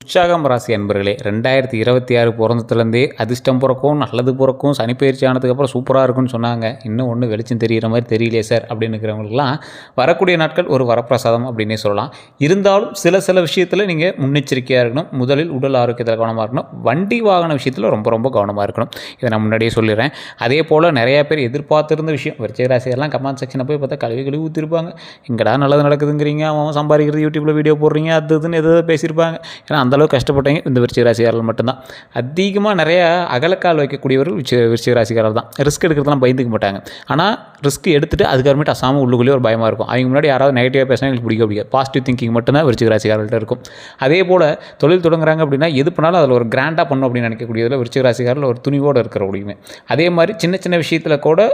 உற்சாகம் ராசி அன்பர்களே 2026 பிறந்ததுலேருந்தே அதிர்ஷ்டம் பிறக்கும், நல்லது பிறக்கும், சனிப்பயிற்சி ஆனதுக்கப்புறம் சூப்பராக இருக்குன்னு சொன்னாங்க. இன்னும் ஒன்றும் வெளிச்சம் தெரிகிற மாதிரி தெரியலையே சார் அப்படின்னு இருக்கிறவங்களுக்குலாம் வரக்கூடிய நாட்கள் ஒரு வரப்பிரசாதம் அப்படின்னே சொல்லலாம். இருந்தாலும் சில விஷயத்தில் நீங்கள் முன்னெச்சரிக்கையாக இருக்கணும். முதலில் உடல் ஆரோக்கியத்தில் கவனமாக இருக்கணும். வண்டி வாகன விஷயத்தில் ரொம்ப கவனமாக இருக்கணும். இதை நான் முன்னாடியே சொல்லிடுறேன். அதே போல் நிறையா பேர் எதிர்பார்த்துருந்த விஷயம் விருச்சிக ராசியெல்லாம் கமெண்ட் செக்ஷனை போய் பார்த்தா கழுவி ஊற்றிருப்பாங்க. எங்கடா நல்லது நடக்குதுங்கிறீங்க, அவன் சம்பாதிக்கிறது யூடியூப்பில் வீடியோ போடுறீங்க, அது இதுன்னு எதோ பேசியிருப்பாங்க. ஏன்னா அந்தளவுக்கு கஷ்டப்பட்டவங்க இந்த விருச்சிக ராசிக்காரர்கள் மட்டும்தான். அதிகமாக நிறையா அகலக்கால் வைக்கக்கூடியவர்கள் விருச்சிக ராசிக்காரர்கள் தான். ரிஸ்க் எடுக்கிறதுலாம் பயந்துக்க மாட்டாங்க. ஆனால் ரிஸ்க் எடுத்துகிட்டு அதுக்கப்புறமேட்டு அசாமல் உள்ளுக்குள்ளேயே ஒரு பயமாக இருக்கும். அவங்க முன்னாடி யாராவது நெகட்டிவாக பேசினா எங்களுக்கு பிடிக்காது. பாசிட்டிவ் திங்கிங் மட்டும்தான் விருச்சிக ராசிக்காரர்கள்ட்ட இருக்கும். அதே போல் தொழில் தொடங்குறாங்க அப்படின்னா எது பண்ணாலும் அதில் ஒரு கிராண்டாக பண்ணணும் அப்படின்னு நினைக்கக்கூடியதில் விருச்சிக ராசிக்காரர்கள் ஒரு துணிவோடு இருக்கிற முடியுமே. அதே மாதிரி சின்ன விஷயத்தில் கூட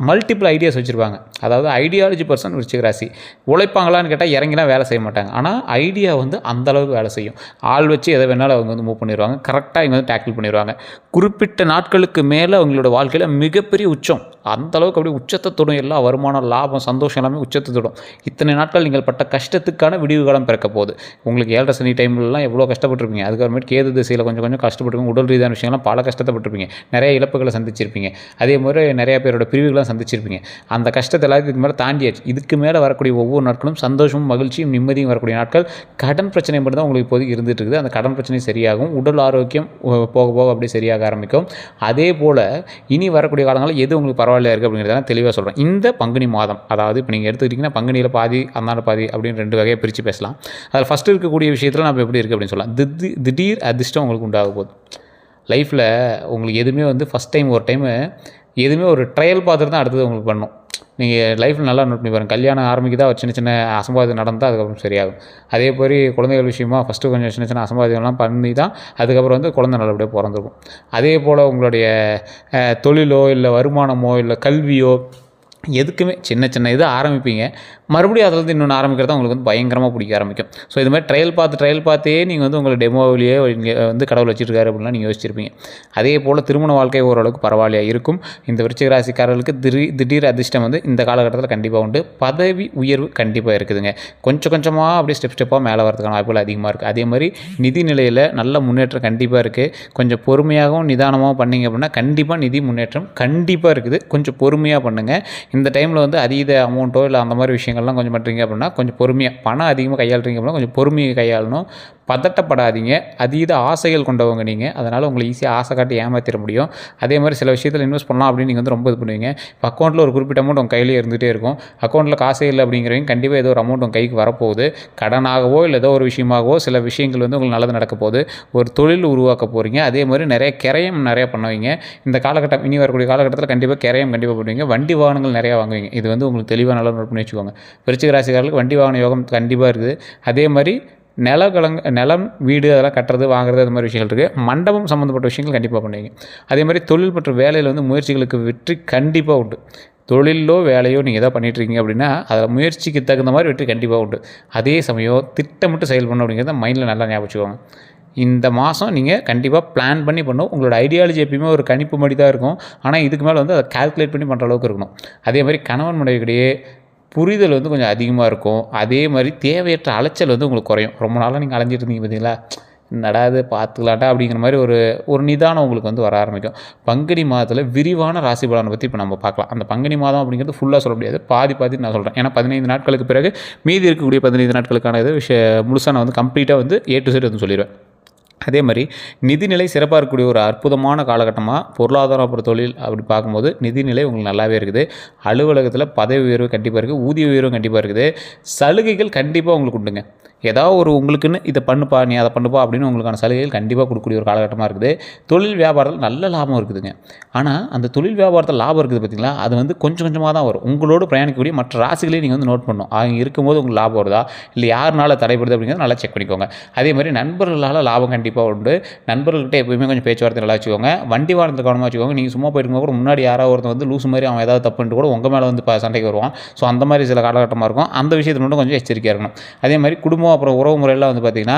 மல்டிபிள் ஐடியாஸ் வச்சுருப்பாங்க. அதாவது ஐடியாலஜி பர்சன் விருச்சிக ராசி. உழைப்பாங்களான்னு கேட்டால் இறங்கிலாம் வேலை செய்ய மாட்டாங்க. ஆனால் ஐடியா அந்தளவுக்கு வேலை செய்யும். ஆள் வச்சு எதை வேணாலும் அவங்க மூவ் பண்ணிடுவாங்க. கரெக்டாக இவங்க டேக்கிள் பண்ணிடுவாங்க. குறிப்பிட்ட நாட்களுக்கு மேலே அவங்களோட வாழ்க்கையில் மிகப்பெரிய உச்சம், அந்தளவுக்கு அப்படியே உச்சத்தை தொடும். எல்லா வருமானம், லாபம், சந்தோஷம் எல்லாமே உச்சத்தை தொடும். இத்தனை நாட்கள் நீங்கள் பட்ட கஷ்டத்துக்கான விடிவு காலம் பிறக்க போகுது. உங்களுக்கு 7.5 சனி டைம்லலாம் எவ்வளோ கஷ்டப்பட்டுருப்பீங்க. அதுக்கப்புறமேட்டு கேது திசையில் கொஞ்சம் கஷ்டப்பட்டுருப்பீங்க. உடல் ரீதியான விஷயங்கள்லாம் பல கஷ்டப்பட்டுருப்பீங்க. நிறைய இழப்புகளை சந்திச்சிருப்பீங்க. அதே மாதிரி நிறையா பேரோட பிரிவுகளை சந்திச்சிருப்பீங்க. அந்த கஷ்டத்தை எல்லாத்தையும் இதுக்கு மேலே தாண்டியாச்சு. இதுக்கு மேலே வரக்கூடிய ஒவ்வொரு நாட்களும் சந்தோஷமும், மகிழ்ச்சியும், நிம்மதியும் வரக்கூடிய நாட்கள். கடன் பிரச்சனை மட்டும் தான் உங்களுக்கு இப்போதைக்கு இருந்துட்டு இருக்குது. அந்த கடன் பிரச்சனை சரியாகும். உடல் ஆரோக்கியம் போக அப்படியே சரியாக ஆரம்பிக்கும். அதே போல் இனி வரக்கூடிய காலங்களில் எது உங்களுக்கு பரவாயில்லையா இருக்குது அப்படிங்கிறத தெளிவாக சொல்கிறேன். இந்த பங்குனி மாதம், அதாவது இப்போ நீங்கள் எடுத்துக்கிட்டிங்கன்னா பங்குனியில் பாதி, அந்தாண்ட பாதி அப்படின்னு 2 வகையை பிரித்து பேசலாம். அதில் ஃபஸ்ட்டு இருக்கக்கூடிய விஷயத்தில் நம்ம எப்படி இருக்குது அப்படின்னு சொல்லலாம். திடீர் அதிர்ஷ்டம் உங்களுக்கு உண்டாக போகுது. லைஃப்பில் உங்களுக்கு எதுவுமே ஃபஸ்ட் டைம் ஒரு டைமு எதுவுமே ஒரு ட்ரையல் பார்த்துட்டு தான் அடுத்தது உங்களுக்கு பண்ணணும். நீங்கள் லைஃப்பில் நல்லா நோட் பண்ணி பாருங்கள். கல்யாணம் ஆரம்பிக்குதா ஒரு சின்ன அசம்பாவிதம் நடந்தால் அதுக்கப்புறம் சரியாகும். அதே மாதிரி குழந்தைகள் விஷயமா ஃபஸ்ட்டு கொஞ்சம் சின்ன அசம்பாவிதம்லாம் பண்ணி தான் அதுக்கப்புறம் குழந்தை நல்லபடியாக பிறந்திருக்கும். அதே போல் உங்களுடைய தொழிலோ இல்லை வருமானமோ இல்லை கல்வியோ எதுக்குமே சின்ன இது ஆரம்பிப்பீங்க. மறுபடியும் அதில் இன்னொன்று ஆரம்பிக்கிறது உங்களுக்கு பயங்கரமாக பிடிக்க ஆரம்பிக்கும். ஸோ இது மாதிரி ட்ரையல் பார்த்தே நீங்கள் உங்களை டெமோவிலேயே இங்கே கடவுள் வச்சுருக்காரு அப்படின்லாம் நீங்கள் யோசிச்சிருப்பீங்க. அதே போல் திருமண வாழ்க்கை ஓரளவுக்கு பரவாயில்லையா இருக்கும். இந்த விருச்சிக ராசிக்காரர்களுக்கு திடீர் அதிர்ஷ்டம் இந்த காலகட்டத்தில் கண்டிப்பாக உண்டு. பதவி உயர்வு கண்டிப்பாக இருக்குதுங்க. கொஞ்சமாக அப்படியே ஸ்டெப்பாக மேலே வரதுக்கான வாய்ப்புகள் அதிகமாக இருக்குது. அதே மாதிரி நிதி நிலையில் நல்ல முன்னேற்றம் கண்டிப்பாக இருக்குது. கொஞ்சம் பொறுமையாகவும் நிதானமாகவும் பண்ணிங்க அப்படின்னா கண்டிப்பாக நிதி முன்னேற்றம் கண்டிப்பாக இருக்குது. கொஞ்சம் பொறுமையாக பண்ணுங்கள். இந்த டைமில் அதீத அமௌண்ட்டோ இல்லை அந்த மாதிரி விஷயங்கள்லாம் கொஞ்சம் பண்ணுறீங்க அப்படின்னா கொஞ்சம் பொறுமையாக, பணம் அதிகமாக கையாளுறீங்க அப்படின்னா கொஞ்சம் பொறுமையை கையாளணும். பதட்டப்படாதீங்க. அதீத ஆசைகள் கொண்டவங்க நீங்கள். அதனால் உங்களை ஈஸியாக ஆசை காட்டி ஏமாற்றிட முடியும். அதே மாதிரி சில விஷயத்தில் இன்வெஸ்ட் பண்ணலாம் அப்படின்னு நீங்கள் ரொம்ப இது பண்ணுவீங்க. இப்போ அக்கௌண்ட்டில் ஒரு குறிப்பிட்ட அமௌண்ட் உங்கள் கையிலே இருந்துகிட்டே இருக்கும். அக்கௌண்ட்டில் காசே இல்லை அப்படிங்கிறவங்க கண்டிப்பாக ஏதோ ஒரு அமௌண்ட் உங்கள் கைக்கு வரப்போகுது. கடனாகவோ இல்லை ஏதோ ஒரு விஷயமாகவோ சில விஷயங்கள் உங்களுக்கு நல்லது நடக்க போகுது. ஒரு தொழில் உருவாக்க போகிறீங்க. அதே மாதிரி நிறைய பண்ணுவீங்க. இந்த காலகட்டம் இனி வரக்கூடிய காலகட்டத்தில் கண்டிப்பாக பண்ணுவீங்க. வண்டி வாகனங்கள் நிறையா வாங்குவீங்க. இது உங்களுக்கு தெளிவாக நல்லா நோட் பண்ணி வச்சுக்கோங்க. விருச்சிக ராசிக்காரர்களுக்கு வண்டி வாகன யோகம் கண்டிப்பாக இருக்குது. அதே மாதிரி நிலம், வீடு அதெல்லாம் கட்டுறது, வாங்குறது, அது மாதிரி விஷயங்கள் இருக்குது. மண்டபம் சம்மந்தப்பட்ட விஷயங்கள் கண்டிப்பாக பண்ணுவீங்க. அதே மாதிரி தொழில் மற்றும் வேலையில் முயற்சிகளுக்கு வெற்றி கண்டிப்பாக உண்டு. தொழிலோ வேலையோ நீங்கள் எதாவது பண்ணிகிட்ருக்கீங்க அப்படின்னா அதில் முயற்சிக்கு தகுந்த மாதிரி வெற்றி கண்டிப்பாக உண்டு. அதே சமயம் திட்டமிட்டு செயல்படணும் அப்படிங்கிறத மைண்டில் நல்லா ஞாபகம் வச்சுக்கோங்க. இந்த மாதம் நீங்கள் கண்டிப்பாக பிளான் பண்ணி பண்ணணும். உங்களோட ஐடியாலஜி எப்பயுமே ஒரு கணிப்பு மாதிரி தான் இருக்கும். ஆனால் இதுக்கு மேலே அதை கால்குலேட் பண்ணி பண்ணுற அளவுக்கு இருக்கணும். அதே மாதிரி கணவன் மனைவிக்கிடையே புரிதல் கொஞ்சம் அதிகமாக இருக்கும். அதே மாதிரி தேவையற்ற அலைச்சல் உங்களுக்கு குறையும். ரொம்ப நாளாக நீங்கள் அலைஞ்சிட்டு இருந்தீங்க பார்த்தீங்களா, நடாது பார்த்துக்கலாட்டா அப்படிங்கிற மாதிரி ஒரு நிதானம் உங்களுக்கு வர ஆரம்பிக்கும். பங்குனி மாதத்தில் விரிவான ராசி பலனை பற்றி இப்போ நம்ம பார்க்கலாம். அந்த பங்குனி மாதம் அப்படிங்கிறது ஃபுல்லாக சொல்ல முடியாது, பாதி நான் சொல்கிறேன். ஏன்னா 15 நாட்களுக்கு பிறகு மீதி இருக்கக்கூடிய 15 நாட்களுக்கான இது முழுசாக நான் கம்ப்ளீட்டாக A to Z சொல்லிடுவேன். அதே மாதிரி நிதிநிலை சிறப்பாக இருக்கக்கூடிய ஒரு அற்புதமான காலகட்டமாக பொருளாதாரம் அப்புறம் தொழில் அப்படி பார்க்கும்போது நிதிநிலை உங்களுக்கு நல்லாவே இருக்குது. அலுவலகத்தில் பதவி உயர்வு கண்டிப்பாக இருக்குது. ஊதிய உயர்வு கண்டிப்பாக இருக்குது. சலுகைகள் கண்டிப்பாக உங்களுக்கு உண்டுங்க. ஏதாவது ஒரு உங்களுக்குன்னு இதை பண்ணுப்பா, நீ அதை பண்ணுப்பா அப்படின்னு உங்களுக்கான சலுகைகள் கண்டிப்பாக கொடுக்கக்கூடிய ஒரு காலகட்டமாக இருக்குது. தொழில் வியாபாரத்தில் நல்ல லாபம் இருக்குதுங்க. ஆனால் அந்த தொழில் வியாபாரத்தில் லாபம் இருக்குது பார்த்திங்களா, அது கொஞ்சமாக தான் வரும். உங்களோடு பிரயாணிக்கக்கூடிய மற்ற ராசிகளையும் நீங்கள் நோட் பண்ணணும். அவங்க இருக்கும்போது உங்களுக்கு லாபம் வருதா இல்லை யாருனால தடைப்படுது அப்படிங்கிறத நல்லா செக் பண்ணிக்கோங்க. அதே மாதிரி நண்பர்களால் லாபம் கண்டிப்பாக உண்டு. நண்பர்கள்கிட்ட எப்போயுமே கொஞ்சம் பேச்சுவார்த்தை நல்லா வச்சுக்கோங்க. வண்டி வாகனத்தை கவனமாக வச்சுக்கோங்க. நீங்கள் சும்மா போயிருக்கும் கூட முன்னாடி யாராவது ஒருத்தர் லூஸ் மாதிரி அவன் ஏதாவது தப்புன்ட்டு கூட உங்கள் மேலே சண்டைக்கு வருவான். ஸோ அந்த மாதிரி சில காலகட்டமாக இருக்கும். அந்த விஷயத்தில் மட்டும் கொஞ்சம் எச்சரிக்கையாக இருக்கணும். அதே மாதிரி குடும்பம் அப்புறம் உறவு முறையெல்லாம் பார்த்திங்கன்னா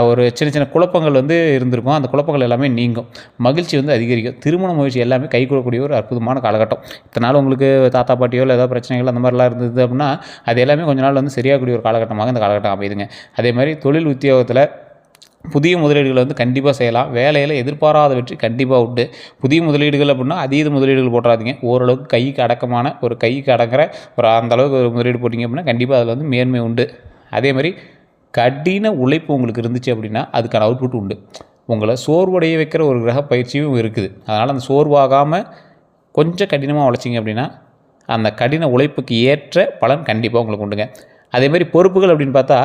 ஒரு சின்ன குழப்பங்கள் இருந்திருக்கும். அந்த குழப்பங்கள் எல்லாமே நீங்கும். மகிழ்ச்சி அதிகரிக்கும். திருமண முயற்சி எல்லாமே கை கொடுக்கக்கூடிய ஒரு அற்புதமான காலகட்டம். இத்தனை நாள் உங்களுக்கு தாத்தா பாட்டியோ இல்லை ஏதாவது பிரச்சனைகள் அந்த மாதிரிலாம் இருந்தது அப்படின்னா அது எல்லாமே கொஞ்ச நாள் சரியாகக்கூடிய ஒரு காலகட்டமாக இந்த காலகட்டம் அமையுதுங்க. அதே மாதிரி தொழில் உத்தியோகத்தில் புதிய முதலீடுகளை வந்து கண்டிப்பாக செய்யலாம். வேலையில் எதிர்பாராத வெற்றி கண்டிப்பாக உண்டு. புதிய முதலீடுகள் அப்படின்னா அதீத முதலீடுகள் போட்டுறாதீங்க. ஓரளவுக்கு கைக்கு அடக்கமான கைக்கு அடங்குற அந்த அளவுக்கு ஒரு முதலீடு போட்டிங்க அப்படின்னா கண்டிப்பாக அதில் வந்து மேன்மை உண்டு. அதேமாதிரி கடின உழைப்பு உங்களுக்கு இருந்துச்சு அப்படின்னா அதுக்கான அவுட்புட் உண்டு. உங்களை சோர்வடைய வைக்கிற ஒரு கிரக பயிற்சியும் இருக்குது. அதனால் அந்த சோர்வாகாமல் கொஞ்சம் கடினமாக உழைச்சிங்க அப்படின்னா அந்த கடின உழைப்புக்கு ஏற்ற பலன் கண்டிப்பாக உங்களுக்கு உண்டுங்க. அதேமாதிரி பொறுப்புகள் அப்படின்னு பார்த்தா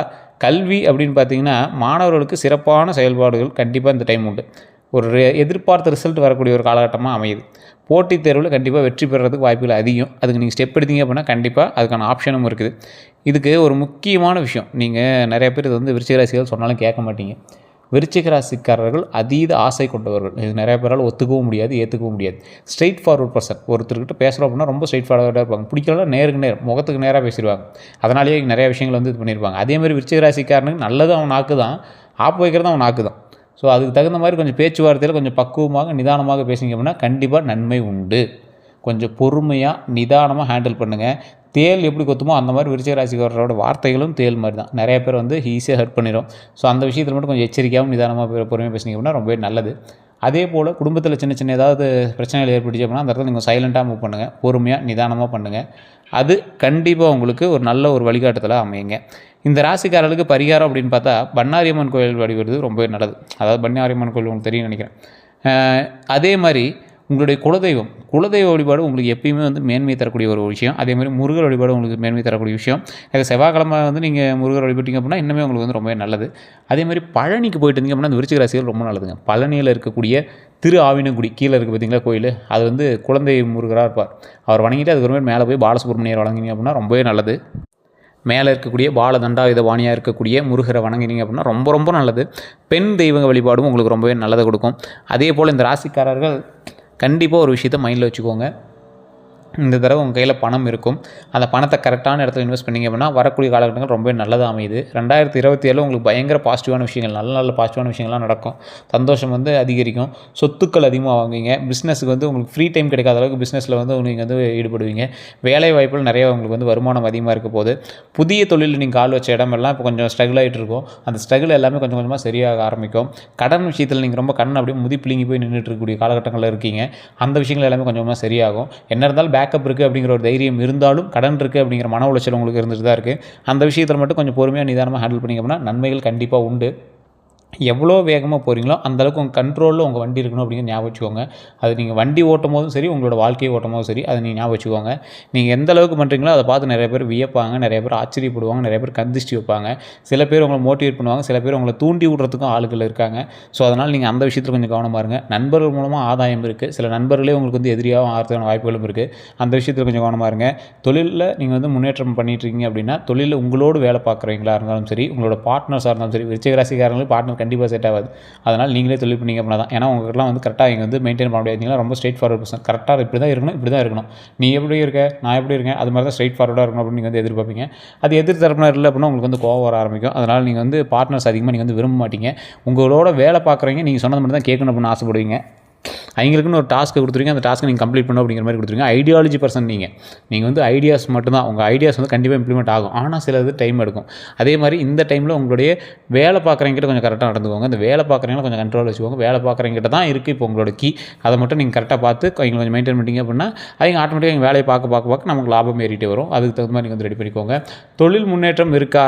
கல்வி அப்படின்னு பார்த்தீங்கன்னா மாணவர்களுக்கு சிறப்பான செயல்பாடுகள் கண்டிப்பாக இந்த டைம் உண்டு. ஒரு எதிர்பார்த்த ரிசல்ட் வரக்கூடிய ஒரு காலகட்டமாக அமையுது. போட்டித் தேர்வில் கண்டிப்பாக வெற்றி பெறுறதுக்கு வாய்ப்புகள் அதிகம். அதுக்கு நீங்கள் ஸ்டெப் எடுத்தீங்க அப்படின்னா கண்டிப்பாக அதுக்கான ஆப்ஷனும் இருக்குது. இதுக்கு ஒரு முக்கியமான விஷயம், நீங்கள் நிறைய பேர் இது வந்து விருச்சிக ராசிகள் சொன்னாலும் கேட்க மாட்டீங்க. விருச்சிக ராசிக்காரர்கள் அதீத ஆசை கொண்டவர்கள். இது நிறைய பேரால் ஒத்துக்கவும் முடியாது, ஏற்றுக்கவும் முடியாது. Straight forward person. ஒருத்தர்கிட்ட பேசுகிறோம் அப்படின்னா ரொம்ப ஸ்ட்ரெயிட் ஃபார்வர்டாக இருப்பாங்க. பிடிக்கலாம் நேருக்கு நேர் முகத்துக்கு நேராக பேசிடுவாங்க. அதனாலேயே நிறைய விஷயங்கள் வந்து இது பண்ணியிருப்பாங்க. அதேமாதிரி விருச்சிக ராசிக்காரனுக்கு நல்லது அவன் நாக்கு தான், ஆப்பு வைக்கிறது அவன் நாக்கு தான். ஸோ அதுக்கு தகுந்த மாதிரி கொஞ்சம் பேச்சுவார்த்தையில் கொஞ்சம் பக்குவமாக நிதானமாக பேசிங்க அப்படின்னா கண்டிப்பாக நன்மை உண்டு. கொஞ்சம் பொறுமையாக நிதானமாக ஹேண்டில் பண்ணுங்கள். தேல் எப்படி கொத்துமோ அந்த மாதிரி விருச்சிக ராசிக்காரரோட வார்த்தைகளும் தேல் மாதிரி தான். நிறைய பேர் வந்து ஈஸியாக ஹர்ட் பண்ணிடும். ஸோ அந்த விஷயத்தில் மட்டும் கொஞ்சம் எச்சரிக்கையாகவும் நிதானமாக பொறுமையாக பேசிங்க அப்படின்னா ரொம்பவே நல்லது. அதே போல் குடும்பத்தில் சின்ன சின்ன ஏதாவது பிரச்சனைகள் ஏற்பட்டுச்சு அப்படின்னா அந்த இடத்துல நீங்கள் சைலண்ட்டாக மூவ் பண்ணுங்கள். பொறுமையாக நிதானமாக பண்ணுங்கள். அது கண்டிப்பாக உங்களுக்கு ஒரு நல்ல ஒரு வழிகாட்டுதலாக அமையுங்க. இந்த ராசிக்காரர்களுக்கு பரிகாரம் அப்படின்னு பார்த்தா பண்ணாரியம்மன் கோயில் வழிபடுறது ரொம்பவே நல்லது. அதாவது பண்ணாரியம்மன் கோயில் உங்களுக்கு தெரியும்னு நினைக்கிறேன். அதே மாதிரி உங்களுடைய குலதெய்வ வழிபாடு உங்களுக்கு எப்பயுமே வந்து மேன்மை தரக்கூடிய ஒரு விஷயம். அதேமாதிரி முருகர் வழிபாடு உங்களுக்கு மேன்மை தரக்கூடிய விஷயம். செவ்வாய்க்கிழமை வந்து நீங்கள் முருகர் வழிபட்டிங்க அப்படின்னா இன்னுமே உங்களுக்கு வந்து ரொம்பவே நல்லது. அதேமாதிரி பழனிக்கு போயிட்டு இருந்தீங்க அப்படின்னா அந்த விருச்சிக ராசிகள் ரொம்ப நல்லதுங்க. பழனியில் இருக்கக்கூடிய திரு ஆவினங்குடி கீழே இருக்குது பார்த்தீங்களா கோயில், அது வந்து குழந்தை முருகராக இருப்பார். அவர் வணங்கிட்டு அதுக்கப்புறமேட்டு மேலே போய் பாலசுப்ரமணியர் வணங்கினீங்க அப்படின்னா ரொம்பவே நல்லது. மேலே இருக்கக்கூடிய பால தண்டாயுத பாணியாக இருக்கக்கூடிய முருகரை வணங்கினீங்க அப்படின்னா ரொம்ப ரொம்ப நல்லது. பெண் தெய்வ வழிபாடும் உங்களுக்கு ரொம்பவே நல்லதை கொடுக்கும். அதே போல் இந்த ராசிக்காரர்கள் கண்டிப்பாக ஒரு விஷயத்தை மைண்டில் வச்சுக்கோங்க. இந்த தடவை உங்கள் கையில் பணம் இருக்கும். அந்த பணத்தை கரெக்டான இடத்துல இன்வெஸ்ட் பண்ணிங்க அப்படின்னா வரக்கூடிய காலகட்டங்கள் ரொம்ப நல்லதாக அமையுது. 2027 உங்களுக்கு பயங்கர பாசிட்டிவான விஷயங்கள், நல்ல பாசிட்டிவான விஷயங்கள்லாம் நடக்கும். சந்தோஷம் வந்து அதிகரிக்கும். சொத்துக்கள் அதிகமாக வாங்குவீங்க. பிஸ்னஸுக்கு வந்து உங்களுக்கு ஃப்ரீ டைம் கிடைக்காத அளவுக்கு பிஸ்னஸில் வந்து நீங்கள் வந்து ஈடுபடுவீங்க. வேலை வாய்ப்புகள் நிறைய உங்களுக்கு வந்து வருமானம் அதிகமாக இருக்க போது. புதிய தொழிலில் நீங்கள் கால் வச்ச இடமெல்லாம் இப்போ கொஞ்சம் ஸ்ட்ரகிள் ஆகிட்டு இருக்கும். அந்த ஸ்ட்ரகிள் எல்லாமே கொஞ்சம் கொஞ்சமாக சரியாக ஆரம்பிக்கும். கடன் விஷயத்தில் நீங்கள் ரொம்ப கடன் அப்படியே முதிப்பிலிங்கி போய் நின்றுட்டு இருக்கக்கூடிய காலகட்டங்களில் இருக்கீங்க. அந்த விஷயங்கள் எல்லாமே கொஞ்சமாக சரியாகும். என்ன இருந்தாலும் பேக்கப் இருக்குது அப்படிங்கிற ஒரு தைரியம் இருந்தாலும் கடன் இருக்குது அப்படிங்கிற மன உளைச்சல் உங்களுக்கு இருந்துட்டு தான் இருக்குது. அந்த விஷயத்தில் மட்டும் கொஞ்சம் பொறுமையாக நிதானமாக ஹேண்டில் பண்ணிங்க அப்படின்னா நன்மைகள் கண்டிப்பாக உண்டு. எவ்வளோ வேகமாக போகிறீங்களோ அந்தளவுக்கு உங்கள் கண்ட்ரோலில் உங்கள் வண்டி இருக்கணும் அப்படிங்கிற ஞாபகம் வச்சுக்கோங்க. அது நீங்கள் வண்டி ஓட்டும் போதும் சரி, உங்களோட வாழ்க்கையை ஓட்டும் போதும் சரி, அதை நீங்கள் ஞாபகம் வச்சுக்கோங்க. நீங்கள் எந்த அளவுக்கு பண்ணுறீங்களோ அதை பார்த்து நிறைய பேர் வியப்பாங்க, நிறைய பேர் ஆச்சரியப்படுவாங்க, நிறைய பேர் கந்திஷ்டி வைப்பாங்க. சில பேர் உங்களை மோட்டிவேட் பண்ணுவாங்க, சில பேர் உங்களை தூண்டி விடுறதுக்கும் ஆளுகள் இருக்காங்க. ஸோ அதனால் நீங்கள் அந்த விஷயத்தில் கொஞ்சம் கவனமாக இருங்க. நண்பர்கள் மூலமாக ஆதாயம் இருக்குது. சில நண்பர்களே உங்களுக்கு வந்து எதிரியாகவும் ஆகிறதுக்கான வாய்ப்புகளும் இருக்குது. அந்த விஷயத்தில் கொஞ்சம் கவனமாக இருங்க. தொழிலில் நீங்கள் வந்து முன்னேற்றம் பண்ணிட்டுருக்கீங்க அப்படின்னா தொழிலில் உங்களோடு வேலை பார்க்குறவங்களா இருந்தாலும் சரி, உங்களோட பார்ட்னர்ஸாக இருந்தாலும் சரி, விருச்சிக ராசிக்காரங்களுக்கு பார்ட்னர் கண்டிப்பாக செட் ஆகாது. அதனால் நீங்களே தொழில் பண்ணிங்க அப்படின்னா தான். ஏன்னா உங்களுக்குலாம் வந்து கரெக்டாக இங்கே வந்து மெயின்டைன் பண்ண முடியாது. ரொம்ப ஸ்ட்ரெயிட் ஃபார்வர்ட் பர்சன். கரெக்டாக இப்படி தான் இருக்கணும், இப்படி தான் இருக்கணும். நீ எப்படி இருக்க, நான் எப்படி இருக்கேன், அது மாதிரி தான் ஸ்ட்ரெயிட் ஃபார்வர்டாக இருக்கணும் அப்படின்னு நீங்கள் வந்து எதிர்பார்ப்பீங்க. அது எதிர் தரப்பினர் இல்லை அப்படின்னா உங்களுக்கு வந்து கோவம் வர ஆரம்பிக்கும். அதனால் நீங்கள் வந்து பார்ட்னர்ஸ் அதிகமாக நீங்கள் வந்து விரும்ப மாட்டீங்க. உங்களோட வேலை பார்க்குறவங்க நீங்கள் சொன்னது மட்டும் தான் கேட்கணும் அப்படின்னு ஆசைப்படுவீங்க. அவங்களுக்குன்னு ஒரு டாஸ்க்கு கொடுத்துருங்க, அந்த டாஸ்க்கை நீங்கள் கம்ப்ளீட் பண்ணணும் அப்படிங்கிற மாதிரி கொடுத்துருங்க. ஐடியாலஜி பர்சன் நீங்கள் வந்து ஐடியாஸ் மட்டும்தான், உங்கள் ஐடியாஸ் வந்து கண்டிப்பாக இம்ப்ளிமெண்ட் ஆகும். ஆனால் சில இது டைம் எடுக்கும். அதே மாதிரி இந்த டைமில் உங்களுடைய வேலை பார்க்குறவங்கிட்ட கொஞ்சம் கரெக்டாக நடந்துக்கோங்க. அந்த வேலை பார்க்குறவங்கள கொஞ்சம் கண்ட்ரோல் வச்சுக்கோங்க. வேலை பார்க்குறவங்கிட்ட தான் இருக்குது இப்போ உங்களோட கீ. அதை மட்டும் நீங்கள் கரெக்டாக பார்த்து அவங்க கொஞ்சம் மெயின்டைன் பண்ணிட்டீங்க அப்படின்னா அவங்க ஆட்டோமேட்டிக்காக எங்கள் வேலையை பார்க்க நமக்கு லாபம் ஏறிட்டே வரும். அதுக்கு தகுந்த மாதிரி நீங்கள் வந்து ரெடி பண்ணிக்கோங்க. தொழில் முன்னேற்றம் இருக்க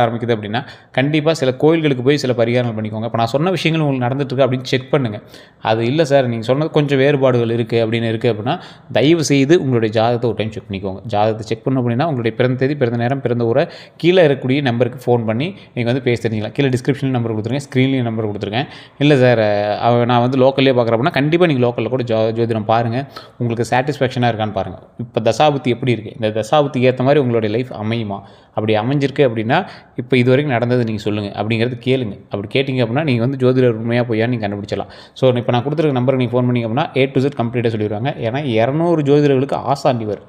ஆரம்பிக்குது அப்படின்னா கண்டிப்பாக சில கோயில்களுக்கு போய் சில பரிகாரங்கள் பண்ணிக்கோங்க. இப்போ நான் சொன்ன விஷயங்கள் உங்களுக்கு நடந்துட்டுருக்கு அப்படின்னு செக் பண்ணுங்கள். அது இல்லை சார் நீங்கள் சொன்னது கொஞ்சம் வேறுபாடுகள் இருக்குது அப்படின்னா தயவு செய்து உங்களுடைய ஜாதகத்தை ஒரு டைம் செக் பண்ணிக்கோங்க. ஜாதகத்தை செக் பண்ணணும் அப்படின்னா உங்களுடைய பிறந்த தேதி, பிறந்த நேரம், பிறந்த ஊரை கீழே இருக்கக்கூடிய நம்பருக்கு ஃபோன் பண்ணி நீங்கள் வந்து பேச தெரிஞ்சிக்கலாம். கீழே டிஸ்கிரிப்ஷனில் நம்பர் கொடுத்துருக்கேன், ஸ்க்ரீன்லேயும் நம்பர் கொடுத்துருக்கேன். இல்லை சார் நான் வந்து லோக்கல்லே பார்க்குறேன் அப்படின்னா கண்டிப்பாக நீங்கள் லோக்கலில் கூட ஜோதிடம் பாருங்கள். உங்களுக்கு சாட்டிஸ்ஃபேக்ஷனாக இருக்கான்னு பாருங்கள். இப்போ தசாபுத்தி எப்படி இருக்குது, இந்த தசாபுத்திக்கு ஏற்ற மாதிரி உங்களுடைய லைஃப் அமையுமா, அப்படி அமைஞ்சிருக்கு அப்படின்னா இப்போ இது வரைக்கும் நடந்தது நீங்கள் சொல்லுங்கள் அப்படிங்கிறது கேளுங்க. அப்படி கேட்டிங்க அப்படின்னா நீங்கள் வந்து ஜோதிடர் உண்மையாக போய் நீங்கள் கண்டுபிடிச்சலாம். ஸோ இப்போ நான் கொடுத்துருக்க நம்பருக்கு நீங்கள் ஃபோன் பண்ணிங்க அப்படின்னா A to Z கம்ப்ளீட்டாக சொல்லிடுவாங்க. ஏன்னா 200 ஜோதிடர்களுக்கு ஆசாண்டிவர்,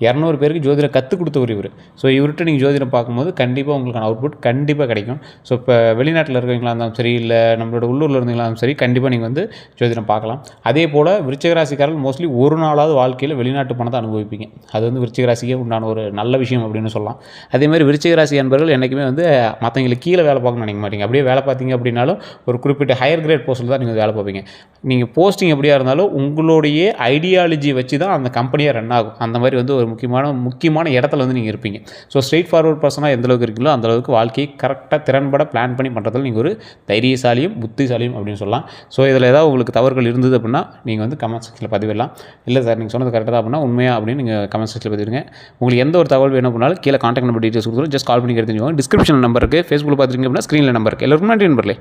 200 பேருக்கு ஜோதிடம் கற்றுக் கொடுத்தவர் இவர். ஸோ இவர்கிட்ட நீங்கள் ஜோதிடம் பார்க்கும்போது கண்டிப்பாக உங்களுக்கான அவுட்புட் கண்டிப்பாக கிடைக்கும். ஸோ இப்போ வெளிநாட்டில் இருக்கிறவங்களா இருந்தாலும் சரி, இல்லை நம்மளோட உள்ளூரில் இருந்தீங்களாலும் சரி, கண்டிப்பாக நீங்கள் வந்து ஜோதிடம் பார்க்கலாம். அதே போல் விருச்சிக ராசிக்காரர்கள் மோஸ்ட்லி ஒரு நாளாவது வாழ்க்கையில் வெளிநாட்டு பணத்தை அனுபவிப்பீங்க. அது வந்து விருச்சிக ராசிக்கே உண்டான ஒரு நல்ல விஷயம் அப்படின்னு சொல்லலாம். அதேமாதிரி விருச்சிக ராசி அன்பர்கள் என்றைக்குமே வந்து மற்றவங்களுக்கு கீழே வேலை பார்க்கணும்னு நினைக்க மாட்டீங்க. அப்படியே வேலை பார்த்தீங்க அப்படின்னாலும் ஒரு குறிப்பிட்ட ஹையர் கிரேட் போஸ்ட்டில் தான் நீங்கள் வேலை பார்ப்பீங்க. நீங்கள் போஸ்டிங் எப்படியா இருந்தாலும் உங்களுடைய ஐடியாலஜி வச்சு தான் அந்த கம்பெனியாக ரன் ஆகும். அந்த மாதிரி வந்து ஒரு முக்கியமான இடத்துல வந்து நீங்கள் இருப்பீங்க. ஸோ ஸ்ட்ரெயிட் ஃபார்வர்ட் பர்சனாக எந்தளவுக்கு இருக்கீங்களோ அந்தளவுக்கு வாழ்க்கையை கரெக்டாக திறன்பட பிளான் பண்ணி பண்ணுறதுல நீங்கள் ஒரு தைரியசாலியும் புத்திசாலியும் அப்படின்னு சொல்லலாம். ஸோ இதில் ஏதாவது உங்களுக்கு தவறுகள் இருந்தது அப்படின்னா நீங்கள் வந்து கமெண்ட் செக்ஷனில் பதிவிடலாம். இல்லை சார் நீங்கள் சொன்னது கரெக்டாக தான் அப்படின்னா உண்மையாக அப்படின்னு நீங்கள் கமெண்ட் செக்ஷனில் பதிவிடுங்க. உங்களுக்கு எந்த ஒரு தகவல் வேணும் அப்படின்னாலும் கீழே கான்டாக்ட் நம்பர் டீட்டெயில்ஸ் கொடுத்துரும். ஜஸ்ட் கால் பண்ணி எடுத்துக்கோங்க. டிஸ்கிரிப்ஷன் நம்பருக்கு ஃபேஸ்புக்கில் பார்த்துருக்கீங்க அப்படின்னா ஸ்க்ரீனில் நம்பருக்கு. எல்லாருக்கும் நன்றி நண்பர்களே.